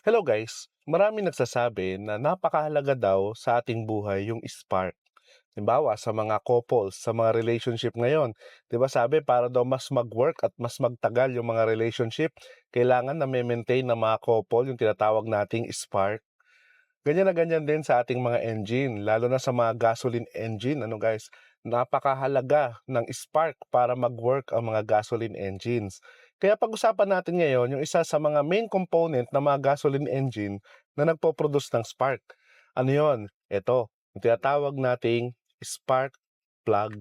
Hello guys, marami nagsasabi na napakahalaga daw sa ating buhay yung spark. Halimbawa, sa mga couples, sa mga relationship ngayon, 'di ba sabi para daw mas mag-work at mas magtagal yung mga relationship, kailangan na maintain ng mga couple yung tinatawag nating spark. Ganyan na ganyan din sa ating mga engine, lalo na sa mga gasoline engine, ano guys, napakahalaga ng spark para mag-work ang mga gasoline engines. Kaya pag-usapan natin ngayon yung isa sa mga main component ng mga gasoline engine na nagpo-produce ng spark. Ano yon? Ito, yung tinatawag nating spark plug.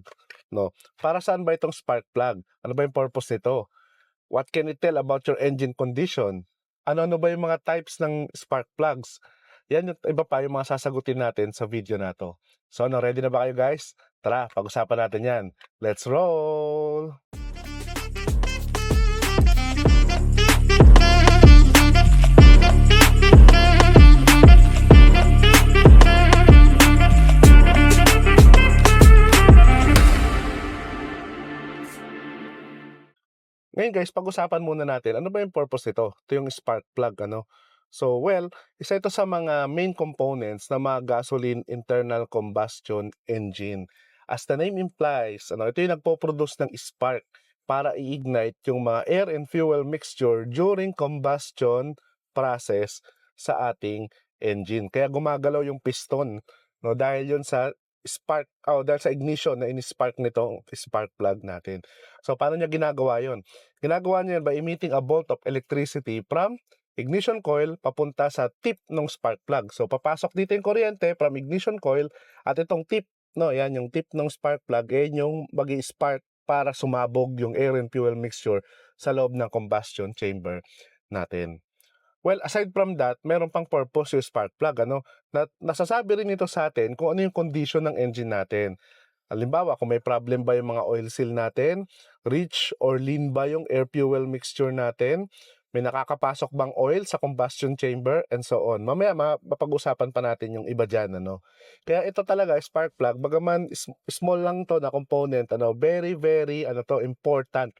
No? Para saan ba itong spark plug? Ano ba yung purpose nito? What can it tell about your engine condition? Ano-ano ba yung mga types ng spark plugs? Yan yung iba pa yung mga sasagutin natin sa video na to. So ano, ready na ba kayo guys? Tara, pag-usapan natin yan. Let's roll! Ngayon guys, pag-usapan muna natin, ano ba yung purpose nito? Ito yung spark plug, ano? So, well, isa ito sa mga main components ng mga gasoline internal combustion engine. As the name implies, ano, ito yung nagpo-produce ng spark para i-ignite yung mga air and fuel mixture during combustion process sa ating engine. Kaya gumagalaw yung piston, no, dahil yun sa spark, dahil sa ignition na in-spark nitong spark plug natin. So, paano niya ginagawa yon? Ginagawa niya by emitting a bolt of electricity from ignition coil papunta sa tip ng spark plug. So, papasok dito yung kuryente from ignition coil at itong tip, no, yan yung tip ng spark plug, yung magi-spark para sumabog yung air and fuel mixture sa loob ng combustion chamber natin. Well, aside from that, meron pang purpose yung spark plug, ano? Nasasabi rin ito sa atin kung ano yung condition ng engine natin. Halimbawa, kung may problem ba yung mga oil seal natin, rich or lean ba yung air fuel mixture natin, may nakakapasok bang oil sa combustion chamber, and so on. Mamaya mapag-usapan pa natin yung iba dyan, ano. Kaya ito talaga, spark plug, bagaman small lang to na component, ano, very, very, ano to, important,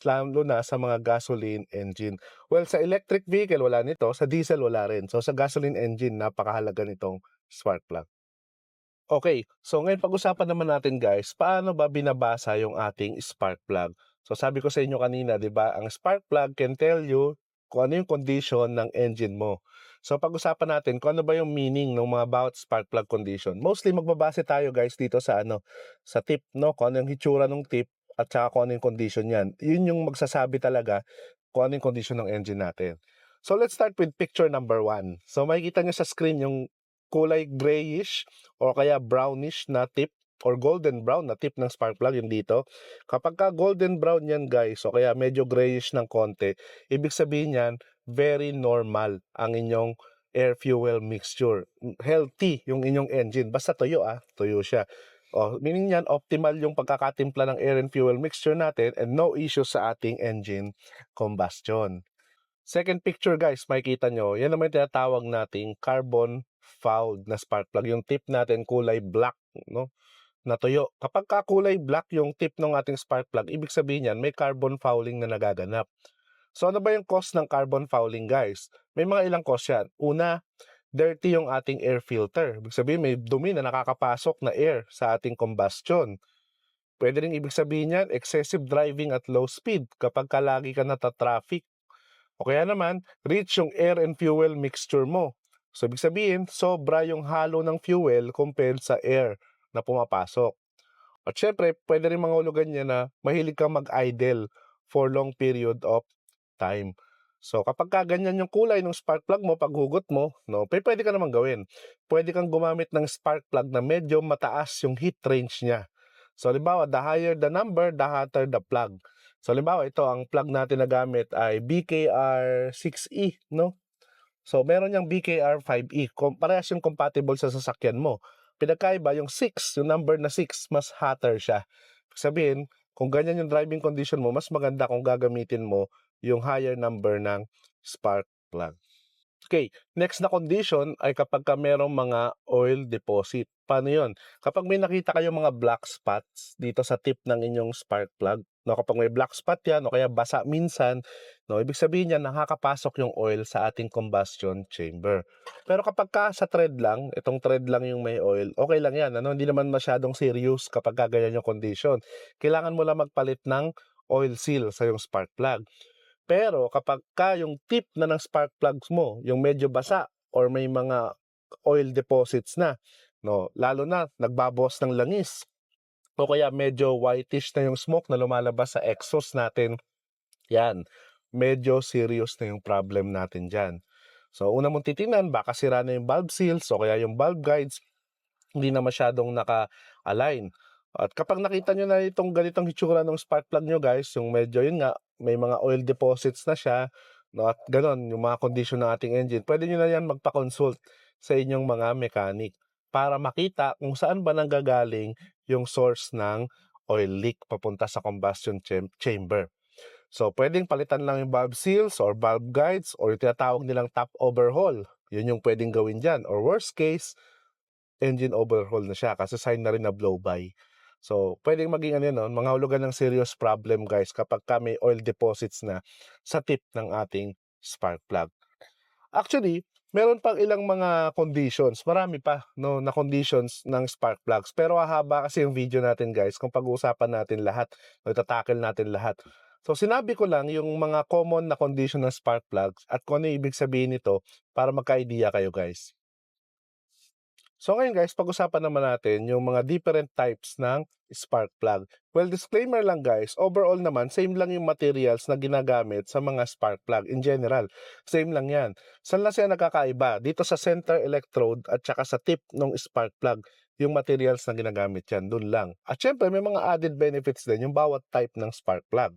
lalo na sa mga gasoline engine. Well, sa electric vehicle, wala nito. Sa diesel, wala rin. So, sa gasoline engine, napakahalaga nitong spark plug. Okay, so ngayon pag-usapan naman natin guys, paano ba binabasa yung ating spark plug? So sabi ko sa inyo kanina, 'di ba, ang spark plug can tell you kung ano yung condition ng engine mo. So pag-usapan natin kung ano ba yung meaning ng mga bawat spark plug condition. Mostly magbabase tayo guys dito sa ano, sa tip, no? Kung ano yung hitsura ng tip at saka kung ano yung condition niyan. Yun yung magsasabi talaga kung ano yung condition ng engine natin. So let's start with picture number 1. So makikita niyo sa screen yung kulay grayish o kaya brownish na tip or golden brown na tip ng spark plug yung dito. Kapag ka golden brown yan guys o kaya medyo grayish ng konti, ibig sabihin yan very normal ang inyong air fuel mixture. Healthy yung inyong engine. Basta tuyo tuyo siya. Meaning yan, optimal yung pagkakatimpla ng air and fuel mixture natin and no issues sa ating engine combustion. Second picture guys, makikita nyo, yan naman yung tinatawag nating carbon fouled na spark plug. Yung tip natin kulay black, no? Natuyo. Kapag kulay black yung tip ng ating spark plug, ibig sabihin yan, may carbon fouling na nagaganap. So ano ba yung cause ng carbon fouling guys? May mga ilang cause yan. Una, dirty yung ating air filter. Ibig sabihin may dumi na nakakapasok na air sa ating combustion. Pwede rin ibig sabihin yan, excessive driving at low speed kapag lagi ka nata-traffic. O kaya naman, rich yung air and fuel mixture mo. So, ibig sabihin, sobra yung halo ng fuel compared sa air na pumapasok. At syempre, pwede rin mga hulugan niya na mahilig kang mag-idle for long period of time. So, kapag ganyan yung kulay ng spark plug mo, paghugot mo, no, pwede ka naman gawin. Pwede kang gumamit ng spark plug na medyo mataas yung heat range niya. So, halimbawa, the higher the number, the hotter the plug. So, halimbawa, ito, ang plug natin na gamit ay BKR 6E, no? So, meron niyang BKR 5E. Parehas yung compatible sa sasakyan mo. Pinagkaiba, yung 6, yung number na 6, mas hotter siya. Sabihin, kung ganyan yung driving condition mo, mas maganda kung gagamitin mo yung higher number ng spark plug. Okay, next na condition ay kapag merong mga oil deposit. Paano yun? Kapag may nakita kayong mga black spots dito sa tip ng inyong spark plug, No, kapag may black spot yan o kaya basa minsan, no, ibig sabihin niyan nakakapasok yung oil sa ating combustion chamber. Pero kapag sa thread lang, itong thread lang yung may oil, okay lang yan. Ano? Hindi naman masyadong serious kapag ganyan yung condition. Kailangan mo lang magpalit ng oil seal sa yung spark plug. Pero kapag yung tip na ng spark plugs mo, yung medyo basa or may mga oil deposits na, no, lalo na nagbabawas ng langis, o kaya medyo whitish na yung smoke na lumalabas sa exhaust natin, yan, medyo serious na yung problem natin dyan. So, una mong titingnan, baka sira na yung valve seals o kaya yung valve guides, hindi na masyadong naka-align. At kapag nakita nyo na itong ganitong hitsura ng spark plug nyo guys, yung medyo yun nga, may mga oil deposits na siya, no, at ganon, yung mga condition ng ating engine, pwede nyo na yan magpa-consult sa inyong mga mechanic para makita kung saan ba nanggagaling yung source ng oil leak papunta sa combustion chamber. So, pwedeng palitan lang yung valve seals or valve guides or yung tinatawag nilang top overhaul. Yun yung pwedeng gawin dyan. Or worst case, engine overhaul na siya kasi sign na rin na blow-by. So, pwedeng maging mga hulugan ng serious problem guys kapag may oil deposits na sa tip ng ating spark plug. Actually, meron pang ilang mga conditions, marami pa no, na conditions ng spark plugs. Pero hahaba kasi yung video natin guys kung pag-uusapan natin lahat, o itatakil natin lahat. So sinabi ko lang yung mga common na condition ng spark plugs at kung ano yung ibig sabihin nito para magka-idea kayo guys. So ngayon guys, pag-usapan naman natin yung mga different types ng spark plug. Well, disclaimer lang guys, overall naman, same lang yung materials na ginagamit sa mga spark plug in general. Same lang yan. Saan lang siya nagkakaiba? Dito sa center electrode at saka sa tip ng spark plug, yung materials na ginagamit yan, dun lang. At syempre, may mga added benefits din yung bawat type ng spark plug.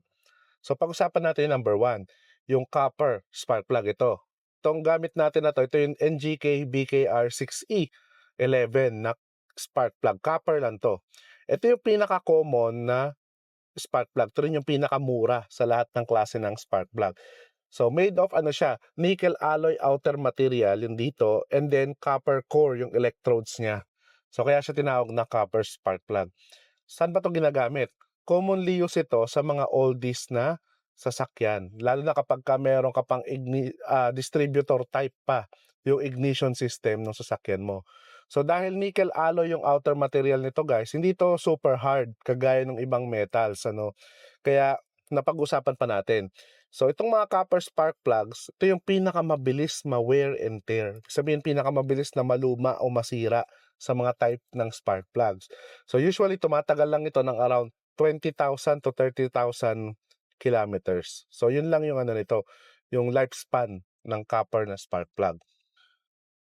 So pag-usapan natin yung number 1, yung copper spark plug ito. Itong gamit natin na ito yung NGK BKR6E 11 na spark plug. Copper lang to. Ito yung pinaka-common na spark plug. Ito rin yung pinaka-mura sa lahat ng klase ng spark plug. So made of siya, nickel alloy outer material yung dito and then copper core yung electrodes niya. So kaya siya tinawag na copper spark plug. Saan ba ito ginagamit? Commonly use ito sa mga oldies na sasakyan. Lalo na kapag meron ka pang distributor type pa yung ignition system ng sasakyan mo. So dahil nickel alloy yung outer material nito guys, hindi to super hard kagaya ng ibang metals. Kaya napag-usapan pa natin. So itong mga copper spark plugs, ito yung pinakamabilis ma-wear and tear. Sabihin pinakamabilis na maluma o masira sa mga type ng spark plugs. So usually tumatagal lang ito ng around 20,000 to 30,000 kilometers. So yun lang yung nito, yung lifespan ng copper na spark plug.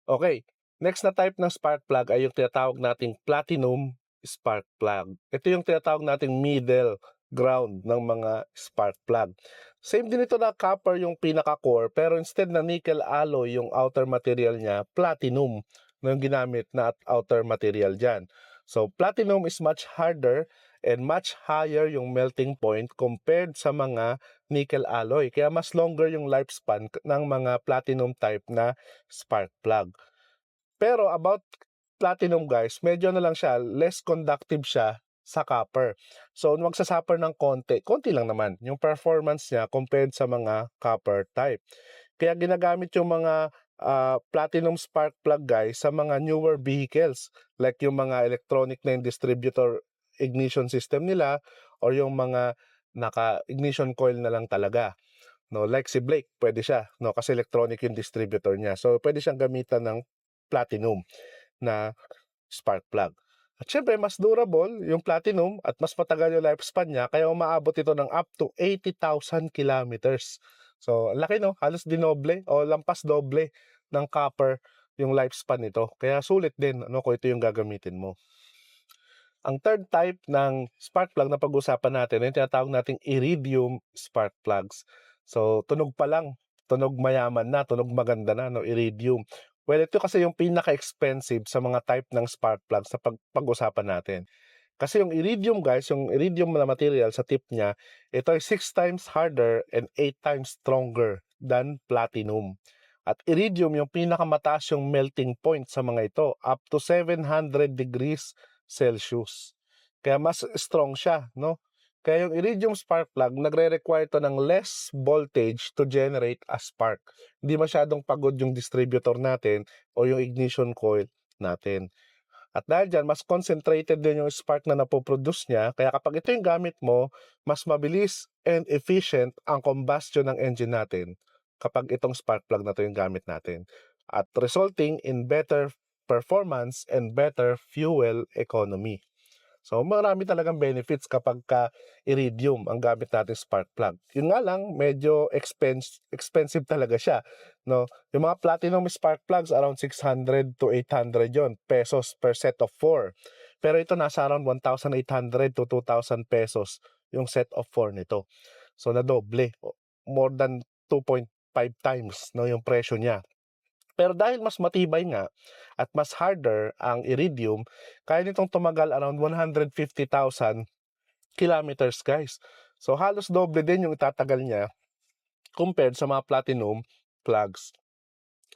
Okay, next na type ng spark plug ay yung tinatawag nating platinum spark plug. Ito yung tinatawag nating middle ground ng mga spark plug. Same din ito na copper yung pinaka-core pero instead na nickel alloy yung outer material niya, platinum na yung ginamit na outer material dyan. So platinum is much harder and much higher yung melting point compared sa mga nickel alloy. Kaya mas longer yung lifespan ng mga platinum type na spark plug. Pero about platinum guys, medyo lang siya, less conductive siya sa copper. So magsasuffer ng konti lang naman yung performance niya compared sa mga copper type. Kaya ginagamit yung mga platinum spark plug guys sa mga newer vehicles like yung mga electronic na yung distributor ignition system nila or yung mga naka-ignition coil na lang talaga. No, like si Blake, pwede siya, no, kasi electronic yung distributor niya. So pwede siyang gamitan ng platinum na spark plug. At syempre, mas durable yung platinum at mas matagal yung lifespan niya kaya umaabot ito ng up to 80,000 kilometers. So, laki no? Halos dinoble o lampas doble ng copper yung lifespan nito. Kaya sulit din kung ito yung gagamitin mo. Ang third type ng spark plug na pag-usapan natin ay tinatawag nating iridium spark plugs. So, tunog pa lang, tunog mayaman na, tunog maganda na, no, iridium. Well, ito kasi yung pinaka-expensive sa mga type ng spark plugs sa pag-usapan natin. Kasi yung iridium guys, yung iridium na material sa tip niya, ito ay 6 times harder and 8 times stronger than platinum. At iridium yung pinakamataas yung melting point sa mga ito, up to 700 degrees Celsius. Kaya mas strong siya, no? Kaya yung iridium spark plug, nagre-require to ng less voltage to generate a spark. Hindi masyadong pagod yung distributor natin o yung ignition coil natin. At dahil dyan, mas concentrated din yung spark na napoproduce niya. Kaya kapag ito yung gamit mo, mas mabilis and efficient ang combustion ng engine natin kapag itong spark plug na to yung gamit natin. At resulting in better performance and better fuel economy. So marami talagang benefits kapag iridium ang gamit nating spark plug. Yun nga lang, medyo expensive talaga siya, no? Yung mga platinum spark plugs around 600 to 800 yon pesos per set of 4. Pero ito nasa around 1,800 to 2,000 pesos yung set of 4 nito. So na doble, more than 2.5 times no yung presyo niya. Pero dahil mas matibay nga at mas harder ang iridium, kaya nitong tumagal around 150,000 kilometers, guys. So halos doble din yung itatagal niya compared sa mga platinum plugs.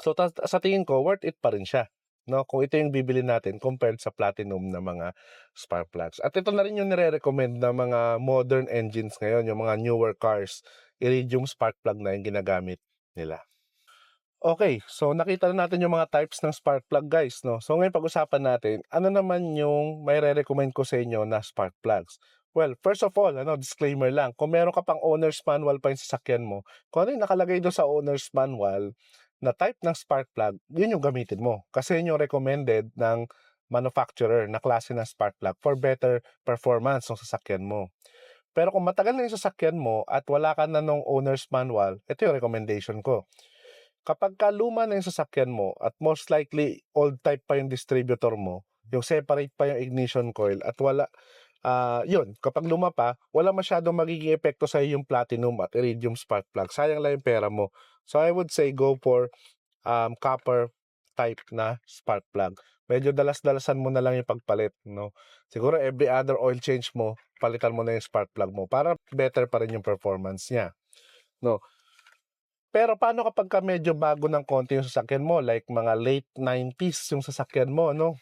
So sa tingin ko, worth it pa rin siya, no? Kung ito yung bibili natin compared sa platinum na mga spark plugs. At ito na rin yung nire-recommend ng mga modern engines ngayon, yung mga newer cars, iridium spark plug na yung ginagamit nila. Okay, so nakita na natin yung mga types ng spark plug, guys, no? So ngayon pag-usapan natin, ano naman yung maire-recommend ko sa inyo na spark plugs? Well, first of all, disclaimer lang, kung meron ka pang owner's manual pa yung sasakyan mo, kung ano yung nakalagay doon sa owner's manual na type ng spark plug, yun yung gamitin mo. Kasi yun yung recommended ng manufacturer na klase ng spark plug for better performance ng sasakyan mo. Pero kung matagal na yung sasakyan mo at wala ka na nung owner's manual, ito yung recommendation ko. Kapag luma na yung sasakyan mo at most likely old type pa yung distributor mo, yung separate pa yung ignition coil at wala, yun, kapag luma pa, wala masyadong magiging epekto sa yung platinum at iridium spark plug. Sayang lang yung pera mo. So I would say go for copper type na spark plug. Medyo dalas-dalasan mo na lang yung pagpalit, no? Siguro every other oil change mo, palitan mo na yung spark plug mo para better pa rin yung performance niya, no? Pero paano kapagka medyo bago ng konti yung sasakyan mo, like mga late 90s yung sasakyan mo, no?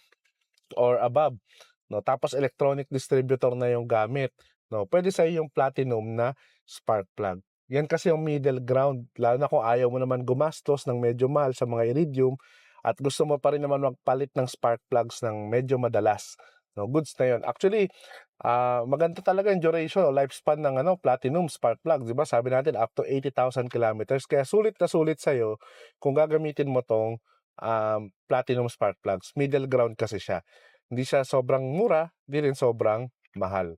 Or above, no? Tapos electronic distributor na yung gamit, no? Pwede sa yung platinum na spark plug. Yan kasi yung middle ground, lalo na kung ayaw mo naman gumastos ng medyo mahal sa mga iridium at gusto mo pa rin naman magpalit ng spark plugs ng medyo madalas. No, goods na yun. Actually, maganda talaga yung duration o lifespan ng platinum spark plug, 'di ba? Sabi natin up to 80,000 kilometers. Kaya sulit na sulit sa kung gagamitin mo tong platinum spark plugs. Middle ground kasi siya. Hindi siya sobrang mura, hindi rin sobrang mahal.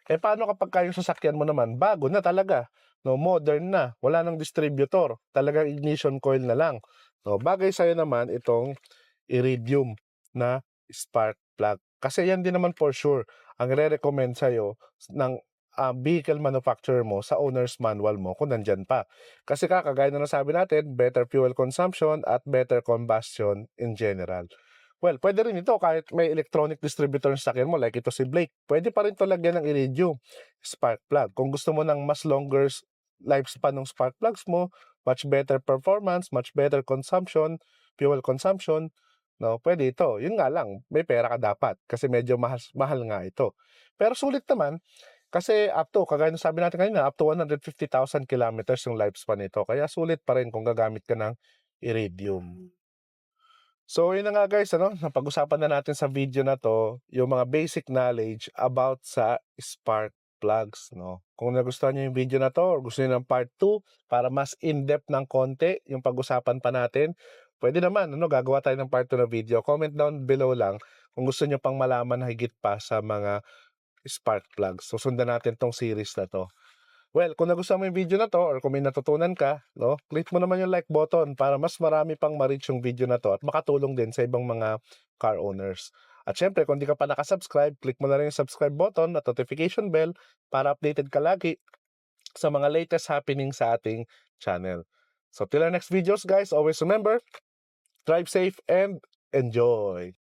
Eh paano kapag yung sasakyan mo naman bago na talaga, no, modern na, wala nang distributor, talagang ignition coil na lang. No, bagay sa naman itong iridium na spark plug. Kasi yan din naman for sure ang re-recommend sa'yo ng vehicle manufacturer mo sa owner's manual mo kung nandyan pa. Kasi kagaya na nasabi natin, better fuel consumption at better combustion in general. Well, pwede rin ito kahit may electronic distributor sa sasakyan mo like ito si Blake. Pwede pa rin ito lagyan ng iridium spark plug. Kung gusto mo ng mas longer lifespan ng spark plugs mo, much better performance, much better consumption, fuel consumption, no, pwede ito. Yun nga lang, may pera ka dapat kasi medyo mahal nga ito. Pero sulit naman kasi up to, kagaya ng sabi natin kanina, up to 150,000 kilometers yung lifespan nito. Kaya sulit pa rin kung gagamit ka ng iridium. So yun na nga guys, napag-usapan na natin sa video na to yung mga basic knowledge about sa spark plugs, no? Kung nagustuhan niyo yung video na to or gusto niyo ng part 2 para mas in-depth ng konti yung pag-usapan pa natin, pwede naman, gagawa tayo ng part 2 na video. Comment down below lang kung gusto niyo pang malaman higit pa sa mga spark plugs. Susundan natin tong series na to. Well, kung nagustuhan mo yung video na to or kung may natutunan ka, no, click mo naman yung like button para mas marami pang ma-reach yung video na to at makatulong din sa ibang mga car owners. At syempre, kung di ka pa nakasubscribe, click mo na rin yung subscribe button at notification bell para updated ka lagi sa mga latest happening sa ating channel. So till our next videos guys, always remember, drive safe and enjoy!